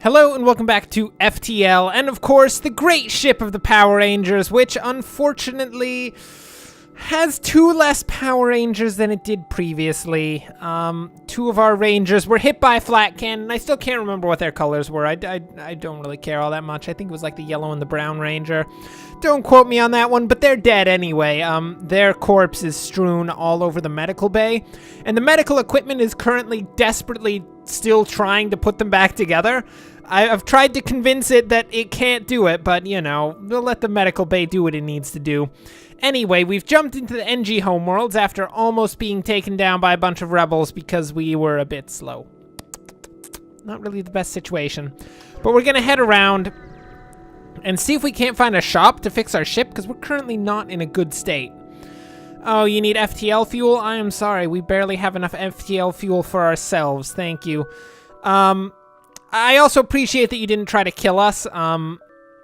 Hello and welcome back to FTL, and of course, the great ship of the Power Rangers, which unfortunately has 2 less Power Rangers than it did previously. 2 of our Rangers were hit by a flat cannon. I still can't remember what their colors were. I don't really care all that much. I think it was like the yellow and the brown Ranger. Don't quote me on that one, but they're dead anyway. Their corpse is strewn all over the medical bay, and the medical equipment is currently desperately still trying to put them back together. I've tried to convince it that it can't do it, but, you know, we'll let the medical bay do what it needs to do. Anyway, we've jumped into the Engi homeworlds after almost being taken down by a bunch of rebels because we were a bit slow. Not really the best situation. But we're going to head around and see if we can't find a shop to fix our ship, because we're currently not in a good state. Oh, you need FTL fuel? I am sorry, we barely have enough FTL fuel for ourselves. Thank you. I also appreciate that you didn't try to kill us.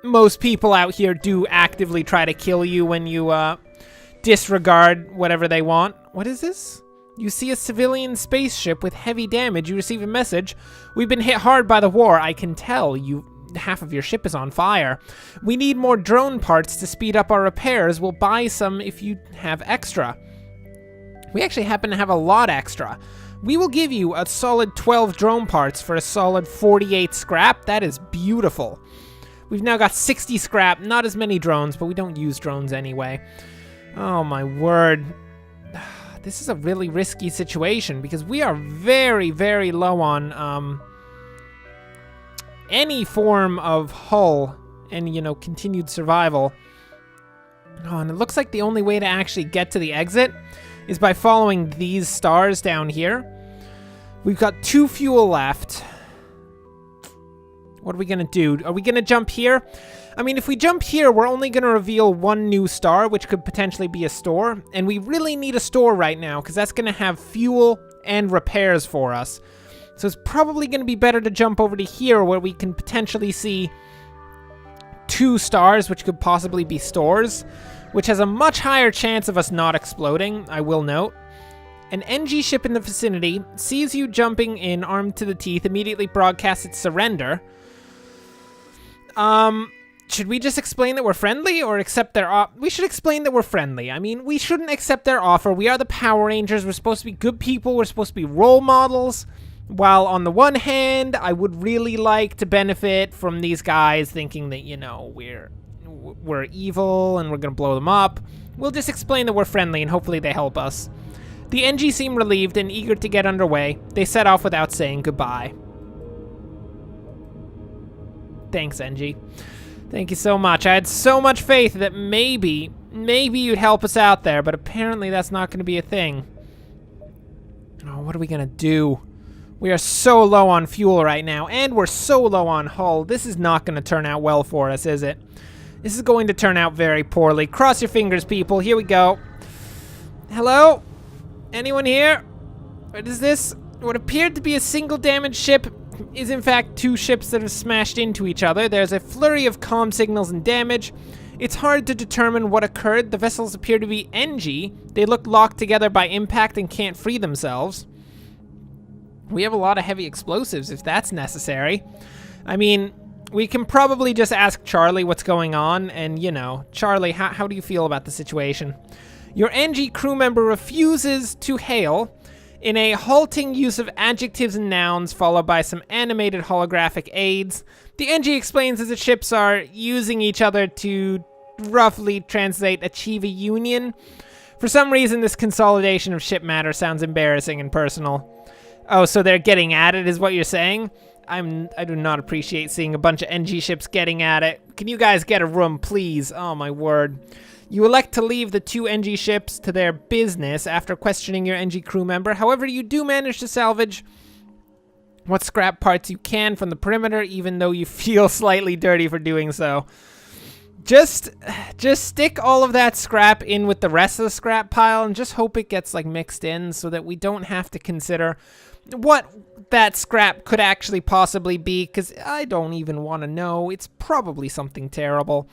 Most people out here do actively try to kill you when you disregard whatever they want. What is this? You see a civilian spaceship with heavy damage. You receive a message. We've been hit hard by the war. I can tell half of your ship is on fire. We need more drone parts to speed up our repairs. We'll buy some if you have extra. We actually happen to have a lot extra. We will give you a solid 12 drone parts for a solid 48 scrap. That is beautiful. We've now got 60 scrap, not as many drones, but we don't use drones anyway. Oh my word. This is a really risky situation because we are very, very low on any form of hull and, you know, continued survival. Oh, and it looks like the only way to actually get to the exit is by following these stars down here. We've got 2 fuel left. What are we gonna do? Are we gonna jump here? I mean, if we jump here, we're only gonna reveal 1 new star, which could potentially be a store. And we really need a store right now, because that's gonna have fuel and repairs for us. So it's probably gonna be better to jump over to here, where we can potentially see 2 stars, which could possibly be stores, which has a much higher chance of us not exploding, I will note. An Engi ship in the vicinity sees you jumping in, armed to the teeth, immediately broadcasts its surrender. Should we just explain that we're friendly or accept their offer? We should explain that we're friendly. I mean, we shouldn't accept their offer. We are the Power Rangers. We're supposed to be good people. We're supposed to be role models. While on the one hand, I would really like to benefit from these guys thinking that, you know, we're evil and we're going to blow them up. We'll just explain that we're friendly and hopefully they help us. The Engi seem relieved and eager to get underway. They set off without saying goodbye. Thanks, Engi. Thank you so much. I had so much faith that maybe you'd help us out there, but apparently that's not going to be a thing. Oh, what are we going to do? We are so low on fuel right now, and we're so low on hull. This is not going to turn out well for us, is it? This is going to turn out very poorly. Cross your fingers, people. Here we go. Hello? Anyone here? What is this? What appeared to be a single damaged ship is in fact 2 ships that have smashed into each other. There's a flurry of comm signals and damage. It's hard to determine what occurred. The vessels appear to be Engi. They look locked together by impact and can't free themselves. We have a lot of heavy explosives if that's necessary. I mean, we can probably just ask Charlie what's going on, and, you know, Charlie, how do you feel about the situation? Your Engi crew member refuses to hail in a halting use of adjectives and nouns, followed by some animated holographic aids. The Engi explains that the ships are using each other to roughly translate achieve a union. For some reason, this consolidation of ship matter sounds embarrassing and personal. Oh, so they're getting at it, is what you're saying? I do not appreciate seeing a bunch of Engi ships getting at it. Can you guys get a room, please? Oh, my word. You elect to leave the 2 Engi ships to their business after questioning your Engi crew member. However, you do manage to salvage what scrap parts you can from the perimeter, even though you feel slightly dirty for doing so. Just stick all of that scrap in with the rest of the scrap pile and just hope it gets, like, mixed in so that we don't have to consider what that scrap could actually possibly be, because I don't even want to know. It's probably something terrible.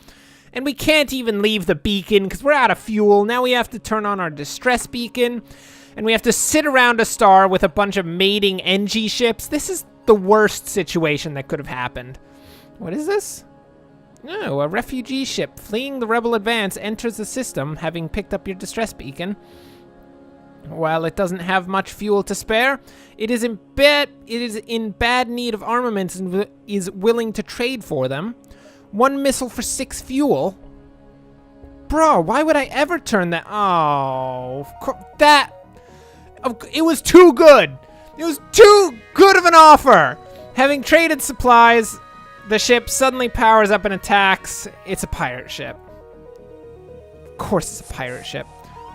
And we can't even leave the beacon because we're out of fuel. Now we have to turn on our distress beacon. And we have to sit around a star with a bunch of mating Engi ships. This the worst situation that could have happened. What is this? No, a refugee ship fleeing the rebel advance enters the system, having picked up your distress beacon. While it doesn't have much fuel to spare, it is in bad need of armaments and is willing to trade for them. 1 missile for 6 fuel. Bro, why would I ever turn that? Oh, it was too good. It was too good of an offer. Having traded supplies, the ship suddenly powers up and attacks. It's a pirate ship. Of course it's a pirate ship.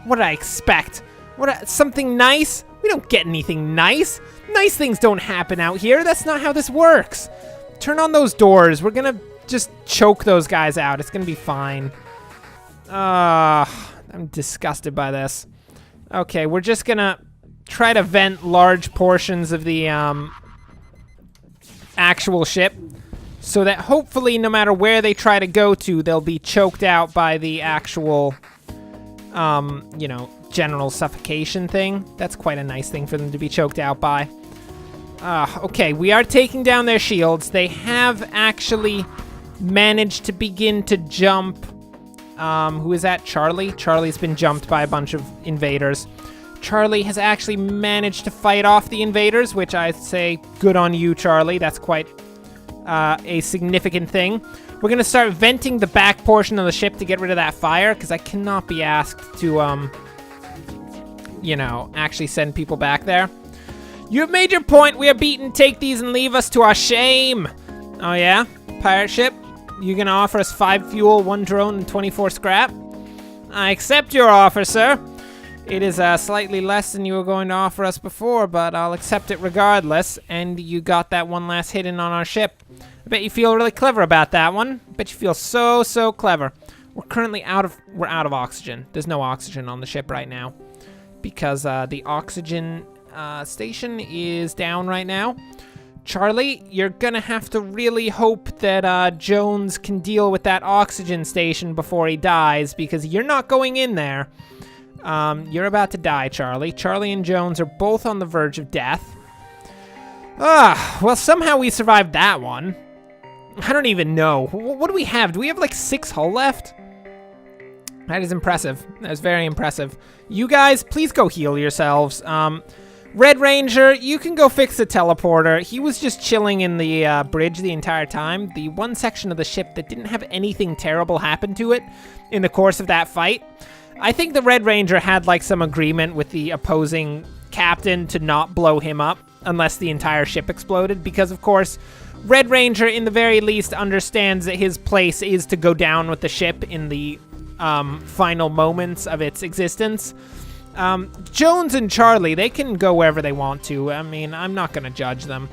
What did I expect? Something nice? We don't get anything nice. Nice things don't happen out here. That's not how this works. Turn on those doors. We're gonna just choke those guys out. It's gonna be fine. I'm disgusted by this. Okay, we're just gonna try to vent large portions of the actual ship so that hopefully no matter where they try to go to, they'll be choked out by the actual, you know, general suffocation thing. That's quite a nice thing for them to be choked out by. Okay, we are taking down their shields. They have actually managed to begin to jump. Who is that? Charlie? Charlie's been jumped by a bunch of invaders. Charlie has actually managed to fight off the invaders, which I'd say good on you, Charlie. That's quite a significant thing. We're going to start venting the back portion of the ship to get rid of that fire, because I cannot be asked to, you know, actually send people back there. You have made your point. We are beaten. Take these and leave us to our shame. Oh, yeah? Pirate ship? You going to offer us 5 fuel, 1 drone, and 24 scrap? I accept your offer, sir. It is slightly less than you were going to offer us before, but I'll accept it regardless. And you got that one last hit in on our ship. I bet you feel really clever about that one. I bet you feel so clever. We're currently out of oxygen. There's no oxygen on the ship right now because the oxygen station is down right now. Charlie, you're gonna have to really hope that Jones can deal with that oxygen station before he dies, because you're not going in there. You're about to die, Charlie. Charlie and Jones are both on the verge of death. Well, somehow we survived that one. I don't even know. What do we have? Do we have like 6 hull left? That is impressive. That is very impressive. You guys, please go heal yourselves. Red Ranger, you can go fix the teleporter. He was just chilling in the bridge the entire time. The one section of the ship that didn't have anything terrible happen to it in the course of that fight. I think the Red Ranger had like some agreement with the opposing captain to not blow him up unless the entire ship exploded, because of course Red Ranger in the very least understands that his place is to go down with the ship in the final moments of its existence. Jones and Charlie, they can go wherever they want to. I mean, I'm not going to judge them.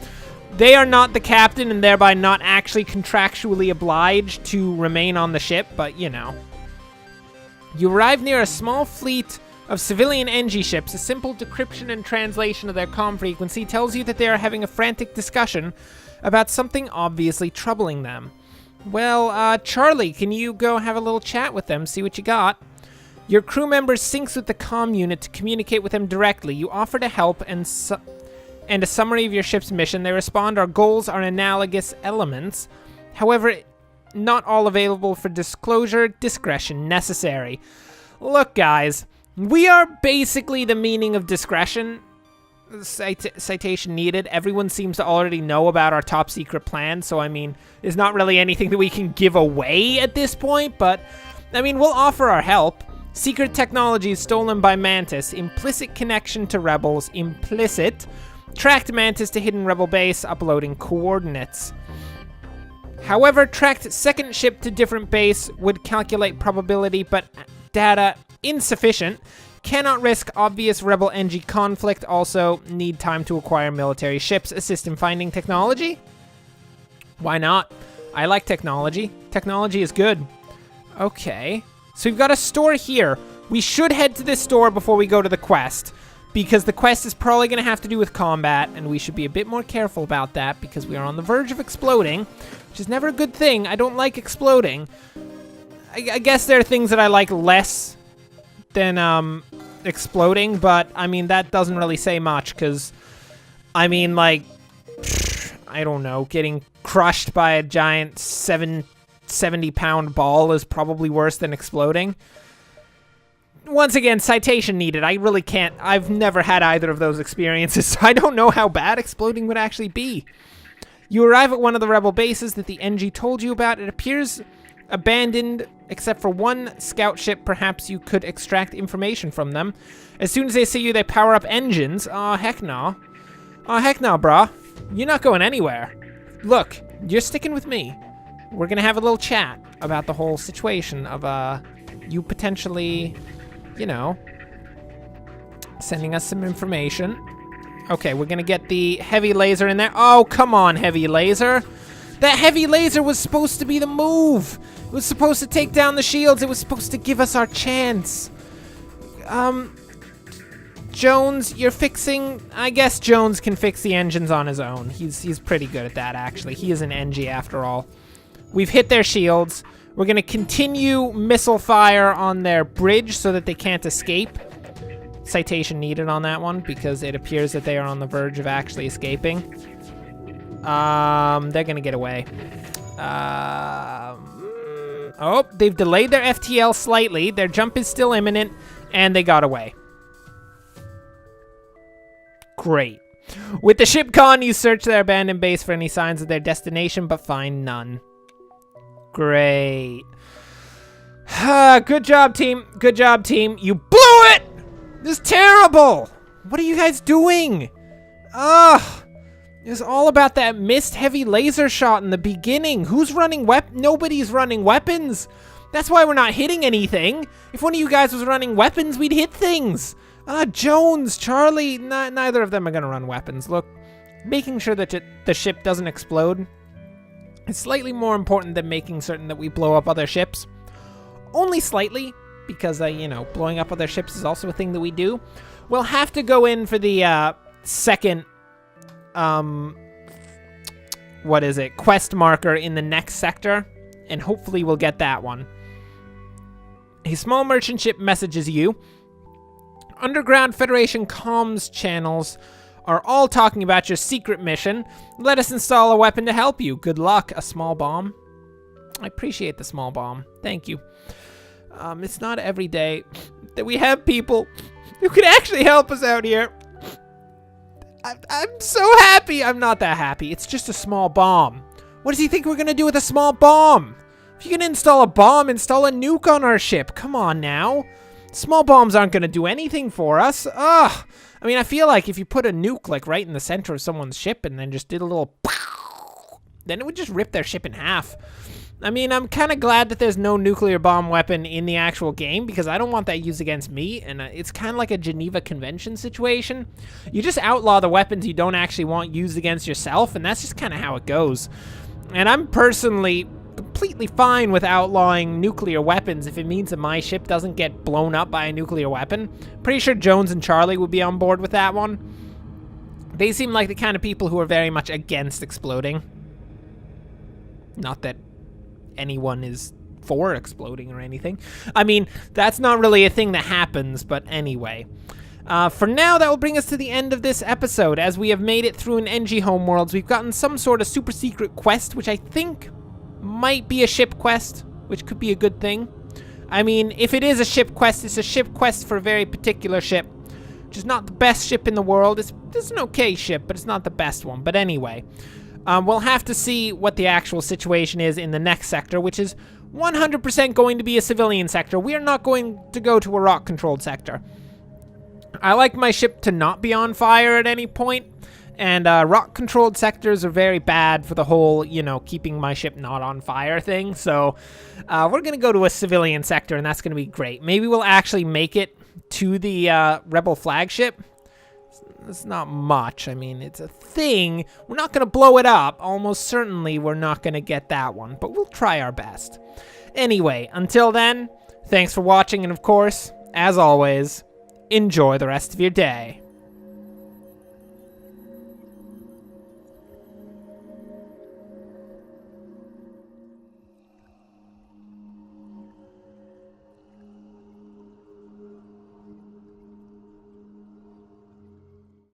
They are not the captain and thereby not actually contractually obliged to remain on the ship, but you know. You arrive near a small fleet of civilian Engi ships. A simple decryption and translation of their comm frequency tells you that they are having a frantic discussion about something obviously troubling them. Well, Charlie, can you go have a little chat with them, see what you got? Your crew member syncs with the comm unit to communicate with them directly. You offer to help and a summary of your ship's mission. They respond, our goals are analogous elements. However, not all available for disclosure, discretion necessary. Look, guys, we are basically the meaning of discretion. Citation needed. Everyone seems to already know about our top secret plan, so I mean, there's not really anything that we can give away at this point, but I mean, we'll offer our help. Secret technology stolen by Mantis. Implicit connection to rebels. Implicit. Tracked Mantis to hidden rebel base. Uploading coordinates. However, tracked second ship to different base would calculate probability, but data insufficient. Cannot risk obvious rebel Engi conflict. Also, need time to acquire military ships. Assist in finding technology? Why not? I like technology. Technology is good. Okay. So we've got a store here. We should head to this store before we go to the quest, because the quest is probably going to have to do with combat, and we should be a bit more careful about that because we are on the verge of exploding, which is never a good thing. I don't like exploding. I guess there are things that I like less than exploding, but I mean, that doesn't really say much because, I mean, like, I don't know, getting crushed by a giant 70-pound ball is probably worse than exploding. Once again, citation needed. I really can't. I've never had either of those experiences, so I don't know how bad exploding would actually be. You arrive at one of the rebel bases that the Engi told you about. It appears abandoned, except for one scout ship. Perhaps you could extract information from them. As soon as they see you, they power up engines. Aw, heck no. Aw, heck no, brah. You're not going anywhere. Look, you're sticking with me. We're gonna have a little chat about the whole situation of, you potentially, you know, sending us some information. Okay, we're gonna get the heavy laser in there. Oh, come on, heavy laser. That heavy laser was supposed to be the move. It was supposed to take down the shields. It was supposed to give us our chance. Jones, you're fixing... I guess Jones can fix the engines on his own. He's pretty good at that, actually. He is an Engi, after all. We've hit their shields. We're gonna continue missile fire on their bridge so that they can't escape. Citation needed on that one because it appears that they are on the verge of actually escaping. They're gonna get away. Oh, they've delayed their FTL slightly. Their jump is still imminent, and they got away. Great. With the ship gone, you search their abandoned base for any signs of their destination, but find none. Great. Good job, team. Good job, team. You blew it! This is terrible! What are you guys doing? Ugh! It's all about that missed heavy laser shot in the beginning. Who's running Nobody's running weapons. That's why we're not hitting anything. If one of you guys was running weapons, we'd hit things. Jones, Charlie, neither of them are gonna run weapons. Look, making sure that the ship doesn't explode is slightly more important than making certain that we blow up other ships. Only slightly. Because, you know, blowing up other ships is also a thing that we do. We'll have to go in for the, second, quest marker in the next sector, and hopefully we'll get that one. A small merchant ship messages you. Underground Federation comms channels are all talking about your secret mission. Let us install a weapon to help you. Good luck. A small bomb. I appreciate the small bomb. Thank you. It's not every day that we have people who could actually help us out here. I'm so happy. I'm not that happy. It's just a small bomb. What does he think we're going to do with a small bomb? If you're going to install a bomb, install a nuke on our ship. Come on now. Small bombs aren't going to do anything for us. Ugh. I mean, I feel like if you put a nuke like right in the center of someone's ship and then just did a little... then it would just rip their ship in half. I mean, I'm kind of glad that there's no nuclear bomb weapon in the actual game because I don't want that used against me, and it's kind of like a Geneva Convention situation. You just outlaw the weapons you don't actually want used against yourself, and that's just kind of how it goes. And I'm personally completely fine with outlawing nuclear weapons if it means that my ship doesn't get blown up by a nuclear weapon. Pretty sure Jones and Charlie would be on board with that one. They seem like the kind of people who are very much against exploding. Not that anyone is for exploding or anything. I mean, that's not really a thing that happens, but anyway. For now, that will bring us to the end of this episode. As we have made it through an Engi homeworlds, we've gotten some sort of super secret quest, which I think might be a ship quest, which could be a good thing. I mean, if it is a ship quest, it's a ship quest for a very particular ship, which is not the best ship in the world. It's an okay ship, but it's not the best one. But anyway, we'll have to see what the actual situation is in the next sector, which is 100% going to be a civilian sector. We are not going to go to a rock-controlled sector. I like my ship to not be on fire at any point, and rock-controlled sectors are very bad for the whole, you know, keeping my ship not on fire thing. So we're going to go to a civilian sector, and that's going to be great. Maybe we'll actually make it to the Rebel flagship. It's not much. I mean, it's a thing. We're not going to blow it up. Almost certainly we're not going to get that one, but we'll try our best. Anyway, until then, thanks for watching, and of course, as always, enjoy the rest of your day.